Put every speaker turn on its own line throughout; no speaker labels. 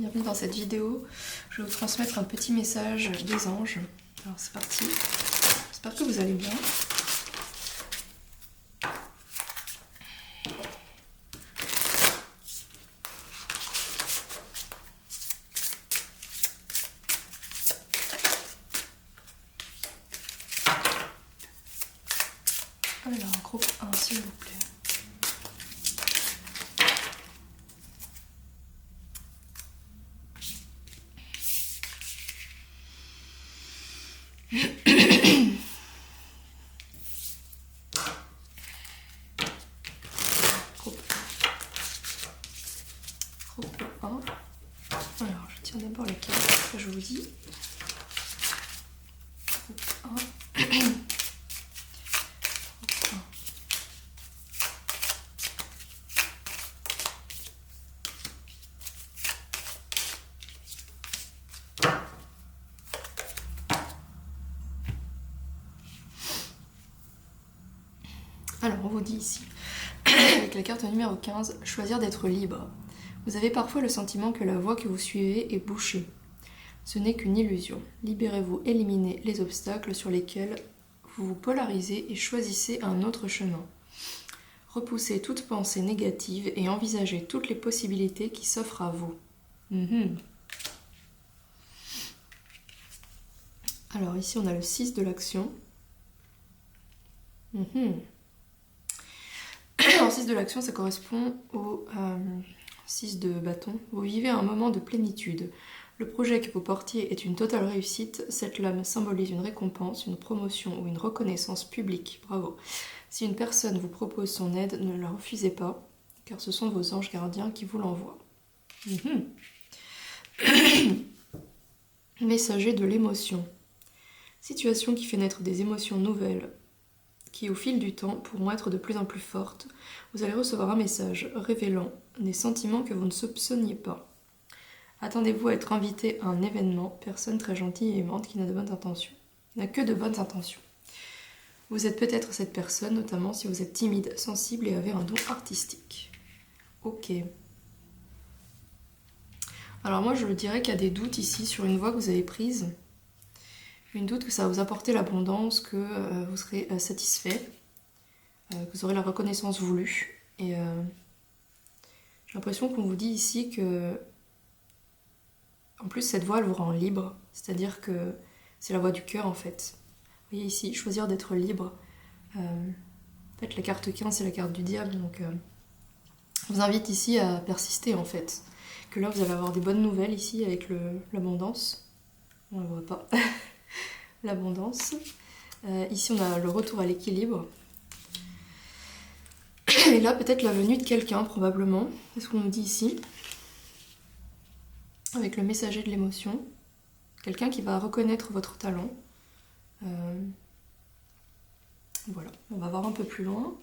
bienvenue dans cette vidéo. Je vais vous transmettre un petit message des anges. Alors c'est parti, j'espère que vous allez bien. Alors, groupe 1 s'il vous plaît. Groupe 1. Alors, je tire d'abord les cartes, après je vous dis. Groupe 1. Alors, on vous dit ici, avec la carte numéro 15, choisir d'être libre. Vous avez parfois le sentiment que la voie que vous suivez est bouchée. Ce n'est qu'une illusion. Libérez-vous, éliminez les obstacles sur lesquels vous vous polarisez et choisissez un autre chemin. Repoussez toute pensée négative et envisagez toutes les possibilités qui s'offrent à vous. Alors ici, on a le 6 de l'action. Alors 6 de l'action, ça correspond au 6 de bâton. Vous vivez un moment de plénitude. Le projet que vous portiez est une totale réussite. Cette lame symbolise une récompense, une promotion ou une reconnaissance publique. Bravo. Si une personne vous propose son aide, ne la refusez pas, car ce sont vos anges gardiens qui vous l'envoient. Messager de l'émotion. Situation qui fait naître des émotions nouvelles, qui au fil du temps pourront être de plus en plus fortes. Vous allez recevoir un message révélant des sentiments que vous ne soupçonniez pas. Attendez-vous à être invité à un événement, personne très gentille et aimante qui n'a de bonnes intentions. Il n'a que de bonnes intentions. Vous êtes peut-être cette personne, notamment si vous êtes timide, sensible et avez un don artistique. Ok. Alors moi je dirais qu'il y a des doutes ici sur une voie que vous avez prise. Une doute que ça va vous apporter l'abondance, que vous serez satisfait, que vous aurez la reconnaissance voulue. Et j'ai l'impression qu'on vous dit ici que, en plus, cette voie, elle vous rend libre. C'est-à-dire que c'est la voie du cœur, en fait. Vous voyez ici, choisir d'être libre. En fait, la carte 15, c'est la carte du diable. Donc, je vous invite ici à persister, en fait. Que là, vous allez avoir des bonnes nouvelles ici avec l'abondance. On ne la voit pas. L'abondance. Ici, on a le retour à l'équilibre. Et là, peut-être la venue de quelqu'un, probablement. C'est ce qu'on nous dit ici. Avec le messager de l'émotion. Quelqu'un qui va reconnaître votre talent. Voilà, on va voir un peu plus loin.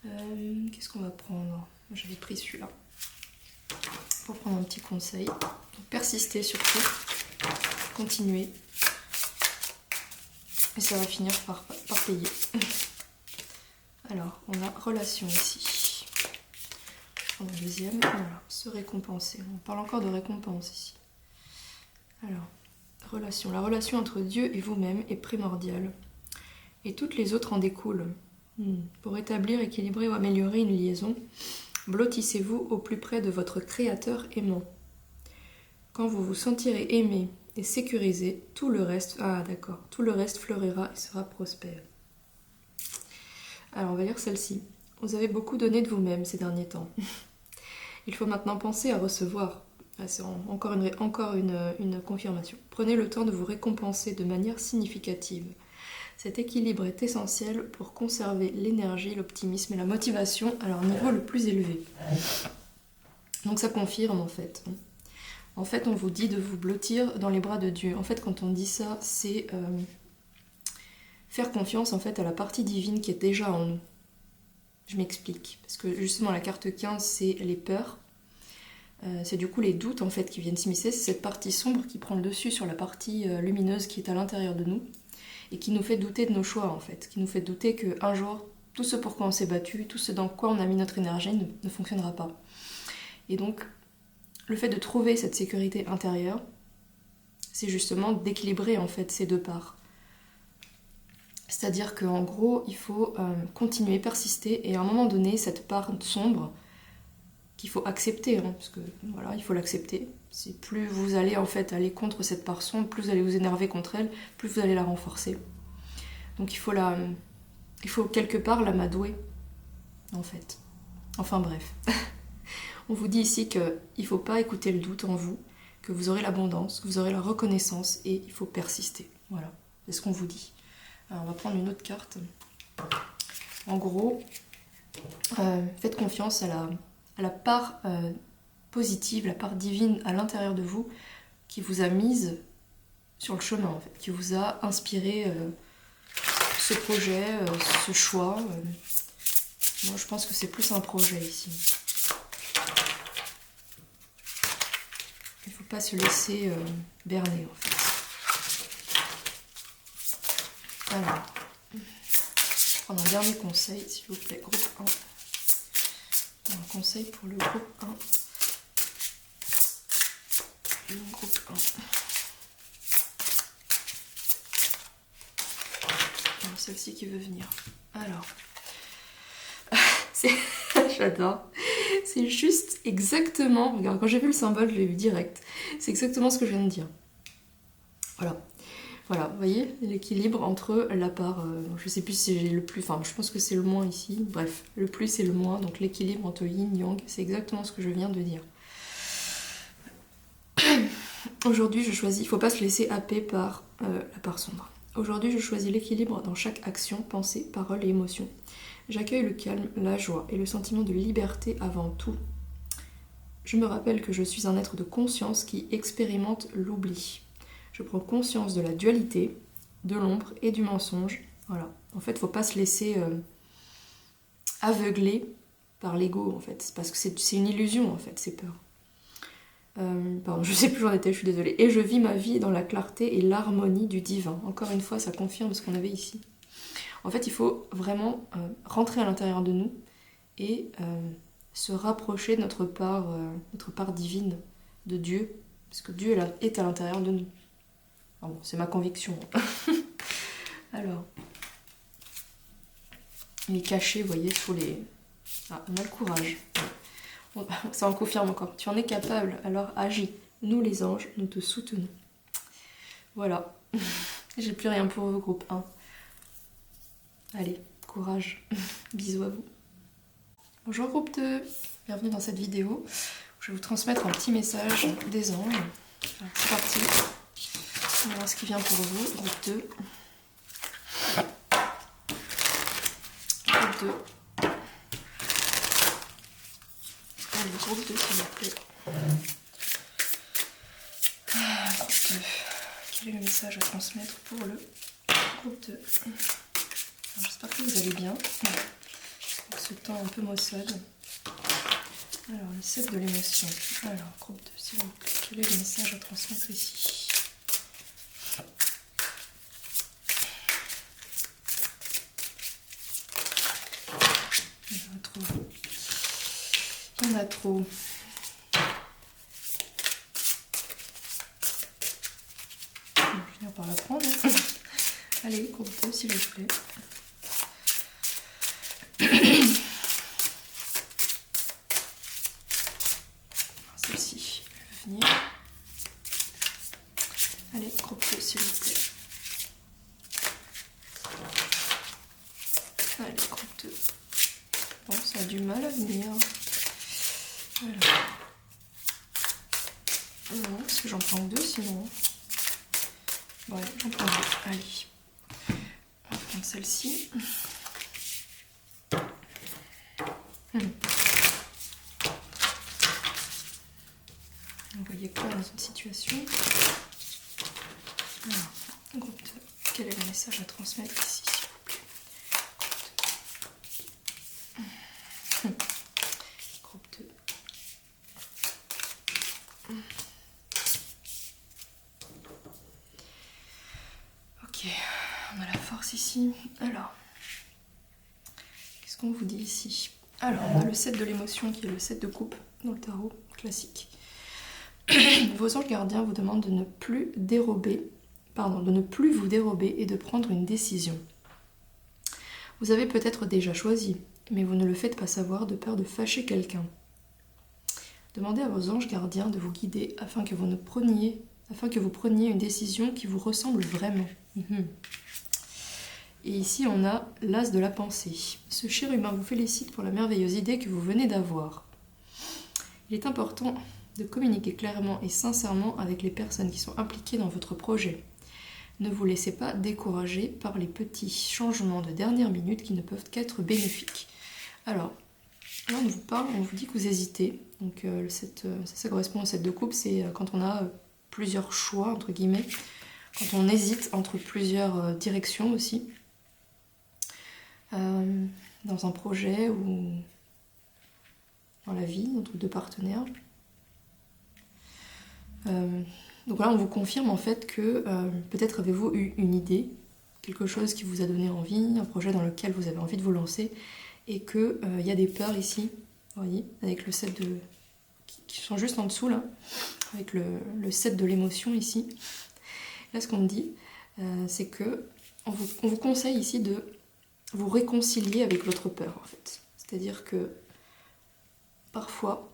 Qu'est-ce qu'on va prendre? J'avais pris celui-là. Pour prendre un petit conseil. Donc, persistez surtout. Continuez. Et ça va finir par payer. Alors, on a relation ici. Je prends la deuxième. Voilà, se récompenser. On parle encore de récompense ici. Alors, relation. La relation entre Dieu et vous-même est primordiale. Et toutes les autres en découlent. Pour établir, équilibrer ou améliorer une liaison, blottissez-vous au plus près de votre Créateur aimant. Quand vous vous sentirez aimé et sécurisé, tout le reste, tout le reste fleurira et sera prospère. Alors on va lire celle-ci. Vous avez beaucoup donné de vous-même ces derniers temps. Il faut maintenant penser à recevoir. C'est encore une confirmation. Prenez le temps de vous récompenser de manière significative. Cet équilibre est essentiel pour conserver l'énergie, l'optimisme et la motivation à leur niveau le plus élevé. Donc ça confirme en fait. En fait, on vous dit de vous blottir dans les bras de Dieu. En fait, quand on dit ça, c'est faire confiance en fait à la partie divine qui est déjà en nous. Je m'explique. Parce que justement, la carte 15, c'est les peurs. C'est du coup les doutes en fait qui viennent s'immiscer. C'est cette partie sombre qui prend le dessus sur la partie lumineuse qui est à l'intérieur de nous et qui nous fait douter de nos choix en fait. Qui nous fait douter qu'un jour, tout ce pour quoi on s'est battu, tout ce dans quoi on a mis notre énergie ne fonctionnera pas. Et donc, le fait de trouver cette sécurité intérieure, c'est justement d'équilibrer en fait ces deux parts. C'est-à-dire qu'en gros, il faut continuer, persister, et à un moment donné, cette part sombre, qu'il faut accepter, hein, parce que voilà, il faut l'accepter. C'est plus vous allez en fait aller contre cette part sombre, plus vous allez vous énerver contre elle, plus vous allez la renforcer. Donc il faut quelque part l'amadouer, en fait. Enfin bref. On vous dit ici qu'il ne faut pas écouter le doute en vous, que vous aurez l'abondance, que vous aurez la reconnaissance, et il faut persister. Voilà, c'est ce qu'on vous dit. Alors on va prendre une autre carte. En gros, faites confiance à la part positive, la part divine à l'intérieur de vous qui vous a mise sur le chemin, en fait, qui vous a inspiré ce projet, ce choix. Moi, je pense que c'est plus un projet ici. Il ne faut pas se laisser berner, en fait. Alors, je vais prendre un dernier conseil, s'il vous plaît, groupe 1. Un conseil pour le groupe 1. Le groupe 1. Celle-ci qui veut venir. Alors, j'adore. C'est juste exactement, regarde, quand j'ai vu le symbole, je l'ai vu direct. C'est exactement ce que je viens de dire. Voilà, vous voyez, l'équilibre entre la part, je sais plus si j'ai le plus, enfin je pense que c'est le moins ici, bref, le plus et le moins, donc l'équilibre entre yin yang, c'est exactement ce que je viens de dire. Aujourd'hui je choisis, il ne faut pas se laisser happer par la part sombre. Aujourd'hui je choisis l'équilibre dans chaque action, pensée, parole et émotion. J'accueille le calme, la joie et le sentiment de liberté avant tout. Je me rappelle que je suis un être de conscience qui expérimente l'oubli. Je prends conscience de la dualité, de l'ombre et du mensonge. Voilà. En fait, il ne faut pas se laisser aveugler par l'ego, en fait. Parce que c'est une illusion, en fait, ces peurs. Pardon, je sais plus où j'en étais, je suis désolée. Et je vis ma vie dans la clarté et l'harmonie du divin. Encore une fois, ça confirme ce qu'on avait ici. En fait, il faut vraiment rentrer à l'intérieur de nous et se rapprocher de notre part divine, de Dieu. Parce que Dieu est à l'intérieur de nous. Bon, c'est ma conviction. Alors, il est caché, vous voyez, sous les... Ah, on a le courage. Ça en confirme encore. Tu en es capable, alors agis. Nous les anges, nous te soutenons. Voilà. J'ai plus rien pour vous, groupe 1. Allez, courage. Bisous à vous. Bonjour groupe 2. Bienvenue dans cette vidéo. Je vais vous transmettre un petit message des anges. Alors, c'est parti. On va voir ce qui vient pour vous, groupe 2. Groupe 2. Allez, groupe 2 s'il vous plaît. Groupe 2. Quel est le message à transmettre pour le groupe 2? J'espère que vous allez bien. Ce temps un peu maussade. Alors, le 7 de l'émotion. Alors, groupe 2 s'il vous plaît. Quel est le message à transmettre ici? Il y en a trop. Je vais finir par la prendre. Allez, groupe 2 s'il vous plaît. Celle-ci, elle va venir. Allez, groupe 2 s'il vous plaît. Allez, groupe 2. Bon, ça a du mal à venir. Voilà. Non, parce que j'en prends deux sinon. Ouais, j'en prends deux. Allez. On va prendre celle-ci. Vous voyez quoi dans une situation? Alors, groupe 2. Quel est le message à transmettre ici, s'il vous plaît? Groupe 2. Ok, on a la force ici. Alors, qu'est-ce qu'on vous dit ici? Alors, on a le 7 de l'émotion qui est le 7 de coupe dans le tarot classique. Vos anges gardiens vous demandent de ne plus de ne plus vous dérober et de prendre une décision. Vous avez peut-être déjà choisi, mais vous ne le faites pas savoir de peur de fâcher quelqu'un. Demandez à vos anges gardiens de vous guider afin que vous preniez une décision qui vous ressemble vraiment. Et ici, on a l'as de la pensée. Ce cher humain vous félicite pour la merveilleuse idée que vous venez d'avoir. Il est important de communiquer clairement et sincèrement avec les personnes qui sont impliquées dans votre projet. Ne vous laissez pas décourager par les petits changements de dernière minute qui ne peuvent qu'être bénéfiques. Alors, là on vous parle, on vous dit que vous hésitez. Donc ça correspond au 7 de coupe, c'est quand on a plusieurs choix, entre guillemets, quand on hésite entre plusieurs directions aussi. Dans un projet ou dans la vie, entre deux partenaires. Donc là, on vous confirme en fait que peut-être avez-vous eu une idée, quelque chose qui vous a donné envie, un projet dans lequel vous avez envie de vous lancer, et qu'il y a des peurs ici, vous voyez, avec le 7 de... qui sont juste en dessous là, avec le 7 de l'émotion ici. Là, ce qu'on me dit, c'est que on vous conseille ici de vous réconcilier avec votre peur en fait. C'est-à-dire que parfois,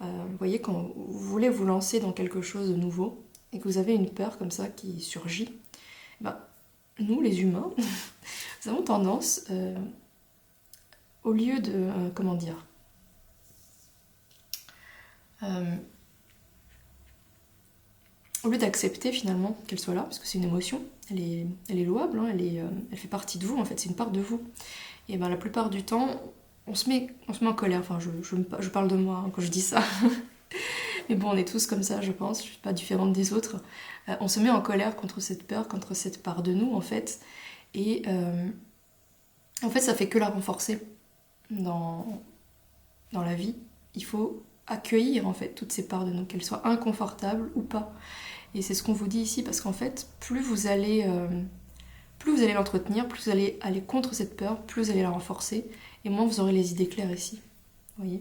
vous voyez, quand vous voulez vous lancer dans quelque chose de nouveau et que vous avez une peur comme ça qui surgit, nous les humains, nous avons tendance, au lieu de, au lieu d'accepter finalement qu'elle soit là, parce que c'est une émotion, elle est louable, hein, elle fait partie de vous en fait, c'est une part de vous. Et la plupart du temps, on se met en colère, enfin je parle de moi hein, quand je dis ça. Mais bon, on est tous comme ça, je pense, je suis pas différente des autres. On se met en colère contre cette peur, contre cette part de nous en fait. Et en fait, ça fait que la renforcer dans la vie. Il faut accueillir en fait toutes ces parts de nous, qu'elles soient inconfortables ou pas. Et c'est ce qu'on vous dit ici, parce qu'en fait, plus vous allez l'entretenir, plus vous allez aller contre cette peur, plus vous allez la renforcer, et moins vous aurez les idées claires ici. Vous voyez ?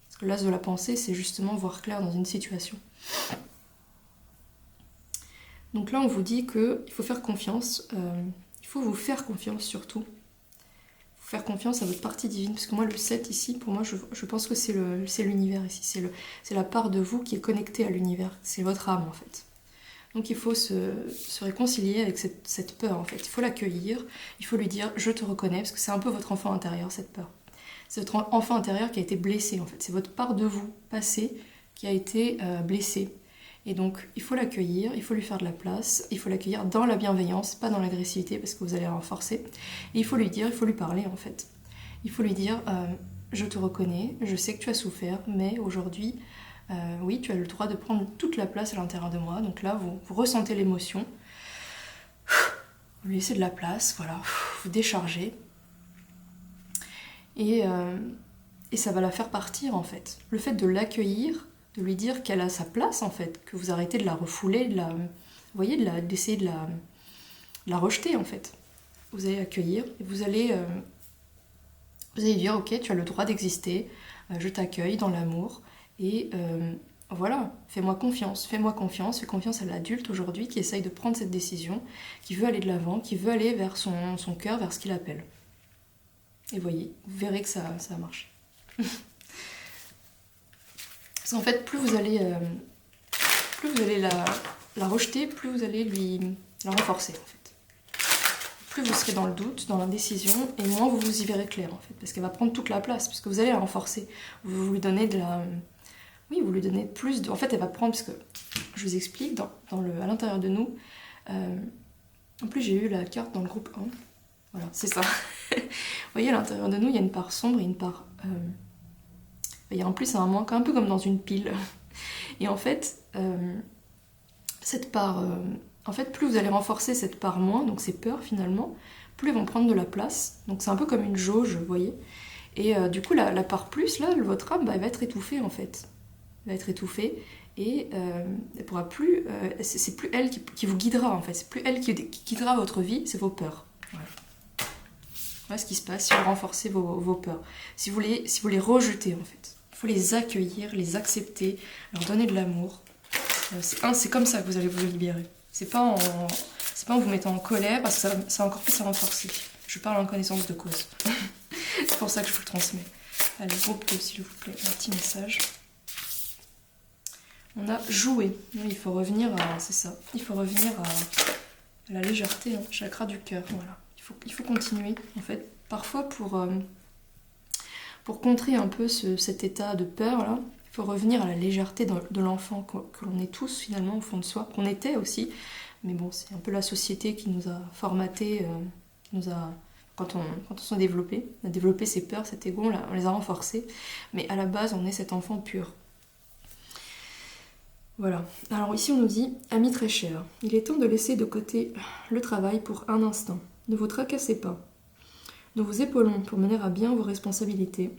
Parce que l'as de la pensée, c'est justement voir clair dans une situation. Donc là, on vous dit qu'il faut faire confiance, il faut vous faire confiance surtout. Faire confiance à votre partie divine, parce que moi le 7 ici, pour moi je pense que c'est l'univers ici, c'est la part de vous qui est connectée à l'univers, c'est votre âme en fait. Donc il faut se réconcilier avec cette peur en fait, il faut l'accueillir, il faut lui dire je te reconnais, parce que c'est un peu votre enfant intérieur cette peur. C'est votre enfant intérieur qui a été blessé en fait, c'est votre part de vous passée qui a été blessée. Et donc, il faut l'accueillir, il faut lui faire de la place, il faut l'accueillir dans la bienveillance, pas dans l'agressivité, parce que vous allez la renforcer. Et il faut lui dire, il faut lui parler en fait. Il faut lui dire, je te reconnais, je sais que tu as souffert, mais aujourd'hui, oui, tu as le droit de prendre toute la place à l'intérieur de moi. Donc là, vous ressentez l'émotion, vous lui laissez de la place, voilà, vous déchargez. Et ça va la faire partir en fait. Le fait de l'accueillir, de lui dire qu'elle a sa place en fait, que vous arrêtez de la refouler, d'essayer de la rejeter en fait. Vous allez l'accueillir et vous allez dire ok, tu as le droit d'exister, je t'accueille dans l'amour et voilà, fais-moi confiance, fais confiance à l'adulte aujourd'hui qui essaye de prendre cette décision, qui veut aller de l'avant, qui veut aller vers son cœur, vers ce qu'il appelle. Et voyez, vous verrez que ça marche. Parce qu'en fait, plus vous allez la rejeter, plus vous allez la renforcer en fait. Plus vous serez dans le doute, dans l'indécision, et moins vous vous y verrez clair en fait, parce qu'elle va prendre toute la place, puisque vous allez la renforcer. Vous lui donnez vous lui donnez plus de... En fait, elle va prendre, parce que je vous explique, à l'intérieur de nous, en plus j'ai eu la carte dans le groupe 1, voilà, c'est ça. Vous voyez, à l'intérieur de nous, il y a une part sombre et une part... il y a en plus un manque, un peu comme dans une pile. Et en fait, cette part... en fait, plus vous allez renforcer cette part moins, donc ces peurs finalement, plus elles vont prendre de la place. Donc c'est un peu comme une jauge, vous voyez. Et du coup, la part plus, là, votre âme, elle va être étouffée en fait. Elle va être étouffée et elle pourra plus... c'est plus elle qui vous guidera en fait. C'est plus elle qui guidera votre vie, c'est vos peurs. Voilà. Voilà ce qui se passe si vous renforcez vos peurs. Si vous les rejetez en fait. Il faut les accueillir, les accepter, leur donner de l'amour. C'est comme ça que vous allez vous libérer. C'est pas en vous mettant en colère, parce que ça va encore plus à renforcer. Je parle en connaissance de cause. C'est pour ça que je vous le transmets. Allez, groupe 2, s'il vous plaît, un petit message. On a joué. Il faut revenir à... C'est ça. Il faut revenir à la légèreté, hein, chakra du cœur. Voilà. Il faut continuer, en fait. Parfois, pour contrer un peu cet état de peur, là, il faut revenir à la légèreté de l'enfant que l'on est tous, finalement, au fond de soi. Qu'on était aussi. Mais bon, c'est un peu la société qui nous a formatés, quand on s'est développé, on a développé ces peurs, cet ego, on les a renforcés. Mais à la base, on est cet enfant pur. Voilà. Alors ici, on nous dit « Ami très cher, il est temps de laisser de côté le travail pour un instant. Ne vous tracassez pas. Nous vous épaulons pour mener à bien vos responsabilités.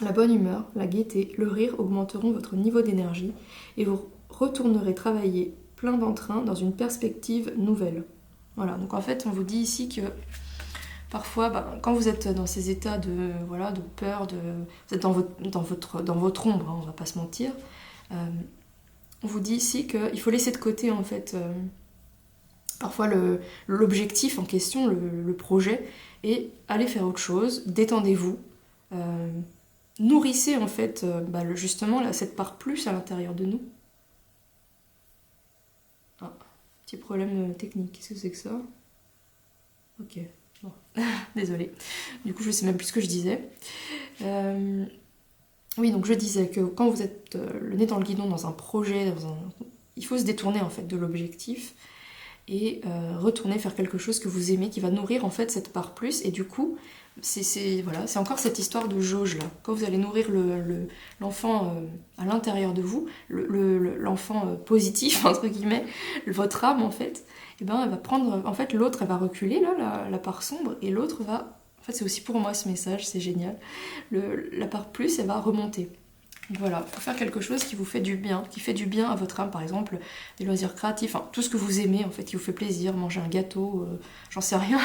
La bonne humeur, la gaieté, le rire augmenteront votre niveau d'énergie et vous retournerez travailler plein d'entrain dans une perspective nouvelle. » Voilà, donc en fait, on vous dit ici que parfois, quand vous êtes dans ces états de peur, vous êtes dans votre ombre, hein, on va pas se mentir, on vous dit ici qu'il faut laisser de côté en fait parfois l'objectif en question, le projet, et aller faire autre chose, détendez-vous, nourrissez en fait justement cette part plus à l'intérieur de nous. Ah, petit problème technique, qu'est-ce que c'est que ça? Ok, bon, désolée. Du coup, je sais même plus ce que je disais. Oui, donc je disais que quand vous êtes le nez dans le guidon dans un projet, il faut se détourner en fait de l'objectif et retourner faire quelque chose que vous aimez, qui va nourrir en fait cette part plus. Et du coup, c'est encore cette histoire de jauge là. Quand vous allez nourrir l'enfant à l'intérieur de vous, l'enfant positif entre guillemets, votre âme en fait, et ben elle va prendre, en fait l'autre elle va reculer là, la part sombre, et l'autre va, en fait c'est aussi pour moi ce message, c'est génial, la part plus elle va remonter. Donc voilà, il faut faire quelque chose qui vous fait du bien, qui fait du bien à votre âme, par exemple des loisirs créatifs, enfin, tout ce que vous aimez en fait, qui vous fait plaisir, manger un gâteau, j'en sais rien.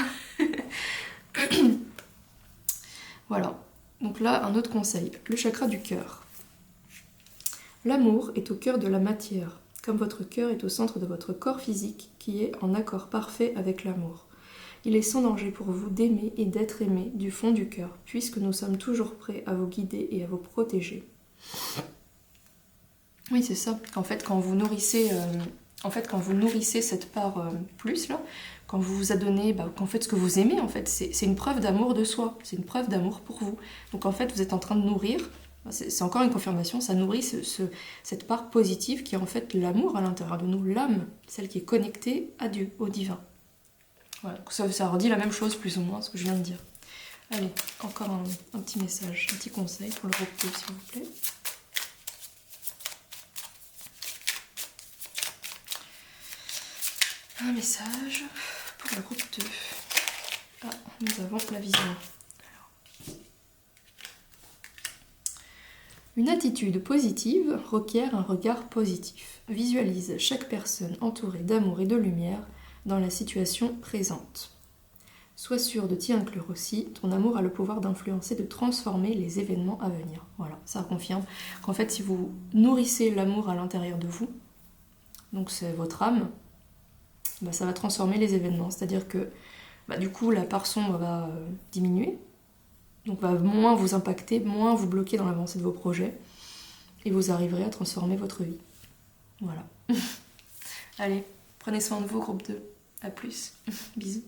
Voilà, donc là un autre conseil, le chakra du cœur. L'amour est au cœur de la matière, comme votre cœur est au centre de votre corps physique qui est en accord parfait avec l'amour. Il est sans danger pour vous d'aimer et d'être aimé du fond du cœur, puisque nous sommes toujours prêts à vous guider et à vous protéger. Oui, c'est ça. En fait, quand vous nourrissez cette part plus là, quand vous vous adonnez, qu'en fait ce que vous aimez, en fait, c'est une preuve d'amour de soi, c'est une preuve d'amour pour vous. Donc en fait, vous êtes en train de nourrir. C'est encore une confirmation, ça nourrit cette part positive qui est en fait l'amour à l'intérieur de nous, l'âme, celle qui est connectée à Dieu, au divin. Voilà, ça redit la même chose plus ou moins ce que je viens de dire. Allez, encore un petit message, un petit conseil pour le groupe 2 s'il vous plaît. Un message pour le groupe 2. Ah, nous avons la vision. Une attitude positive requiert un regard positif. Visualise chaque personne entourée d'amour et de lumière dans la situation présente. Sois sûr de t'y inclure aussi, ton amour a le pouvoir d'influencer, de transformer les événements à venir. Voilà, ça confirme qu'en fait si vous nourrissez l'amour à l'intérieur de vous, donc c'est votre âme, ça va transformer les événements. C'est-à-dire que du coup la part sombre va diminuer, donc va moins vous impacter, moins vous bloquer dans l'avancée de vos projets, et vous arriverez à transformer votre vie. Voilà. Allez, prenez soin de vous, groupe 2. À plus. Bisous.